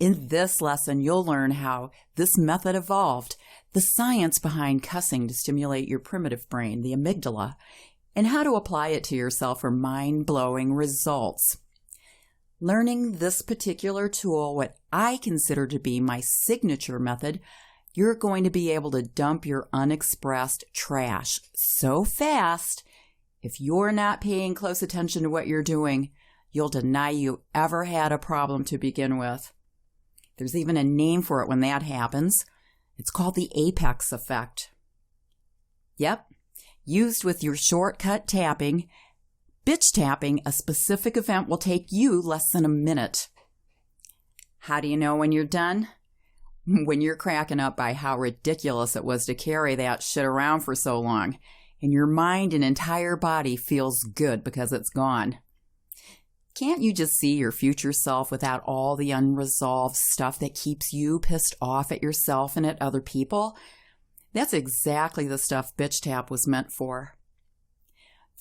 In this lesson, you'll learn how this method evolved, the science behind cussing to stimulate your primitive brain, the amygdala, and how to apply it to yourself for mind-blowing results. Learning this particular tool, what I consider to be my signature method, you're going to be able to dump your unexpressed trash so fast, if you're not paying close attention to what you're doing, you'll deny you ever had a problem to begin with. There's even a name for it when that happens. It's called the apex effect. Yep, used with your shortcut tapping, bitch tapping, a specific event will take you less than a minute. How do you know when you're done? When you're cracking up by how ridiculous it was to carry that shit around for so long, and your mind and entire body feels good because it's gone. Can't you just see your future self without all the unresolved stuff that keeps you pissed off at yourself and at other people? That's exactly the stuff Bitch Tap was meant for.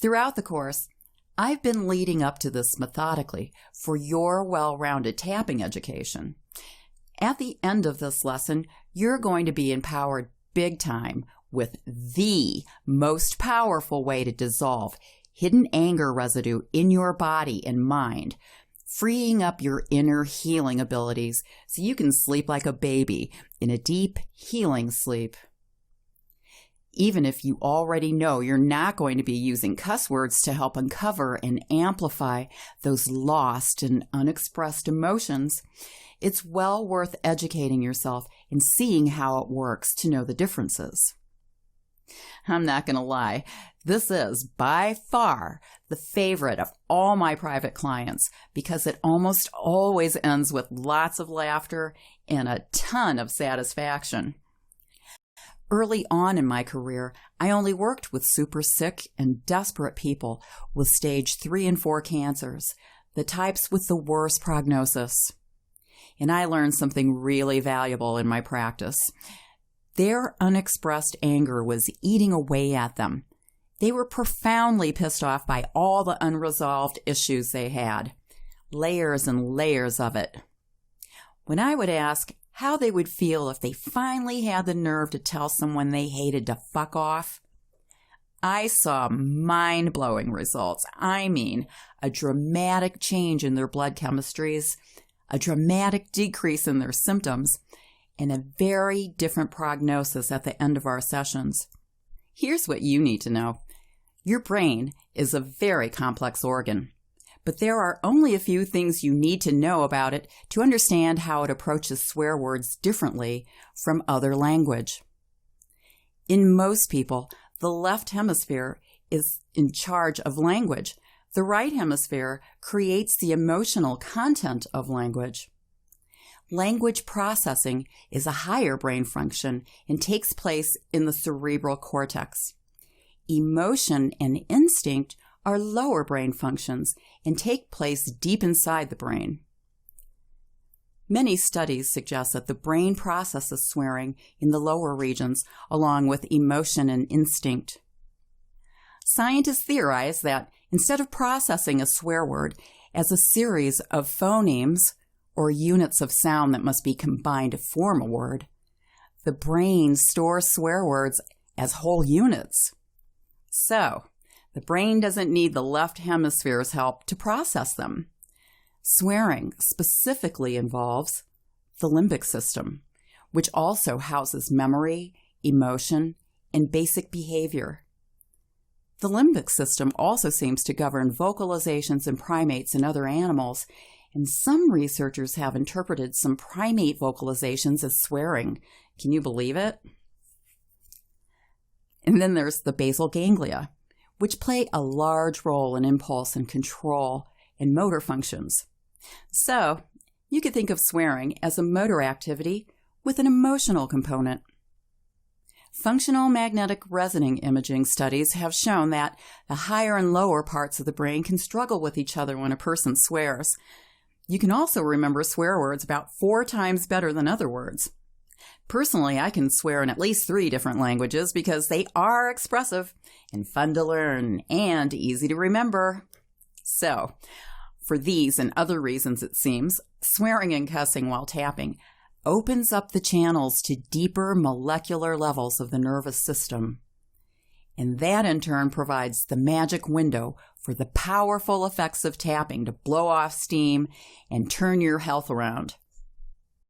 Throughout the course, I've been leading up to this methodically for your well-rounded tapping education. At the end of this lesson, you're going to be empowered big time with the most powerful way to dissolve hidden anger residue in your body and mind, freeing up your inner healing abilities so you can sleep like a baby in a deep healing sleep. Even if you already know you're not going to be using cuss words to help uncover and amplify those lost and unexpressed emotions, it's well worth educating yourself and seeing how it works to know the differences. I'm not going to lie, this is by far the favorite of all my private clients because it almost always ends with lots of laughter and a ton of satisfaction. Early on in my career, I only worked with super sick and desperate people with stage 3 and 4 cancers, the types with the worst prognosis. And I learned something really valuable in my practice. Their unexpressed anger was eating away at them. They were profoundly pissed off by all the unresolved issues they had, layers and layers of it. When I would ask how they would feel if they finally had the nerve to tell someone they hated to fuck off, I saw mind-blowing results. I mean, a dramatic change in their blood chemistries, a dramatic decrease in their symptoms, and a very different prognosis at the end of our sessions. Here's what you need to know. Your brain is a very complex organ, but there are only a few things you need to know about it to understand how it approaches swear words differently from other language. In most people, the left hemisphere is in charge of language. The right hemisphere creates the emotional content of language. Language processing is a higher brain function and takes place in the cerebral cortex. Emotion and instinct are lower brain functions and take place deep inside the brain. Many studies suggest that the brain processes swearing in the lower regions along with emotion and instinct. Scientists theorize that instead of processing a swear word as a series of phonemes or units of sound that must be combined to form a word, the brain stores swear words as whole units. So, the brain doesn't need the left hemisphere's help to process them. Swearing specifically involves the limbic system, which also houses memory, emotion, and basic behavior. The limbic system also seems to govern vocalizations in primates and other animals, and some researchers have interpreted some primate vocalizations as swearing. Can you believe it? And then there's the basal ganglia, which play a large role in impulse and control and motor functions. So, you could think of swearing as a motor activity with an emotional component. Functional magnetic resonance imaging studies have shown that the higher and lower parts of the brain can struggle with each other when a person swears. You can also remember swear words about 4 times better than other words. Personally, I can swear in at least 3 different languages because they are expressive and fun to learn and easy to remember. So, For these and other reasons, it seems, swearing and cussing while tapping opens up the channels to deeper molecular levels of the nervous system. And that in turn provides the magic window for the powerful effects of tapping to blow off steam and turn your health around.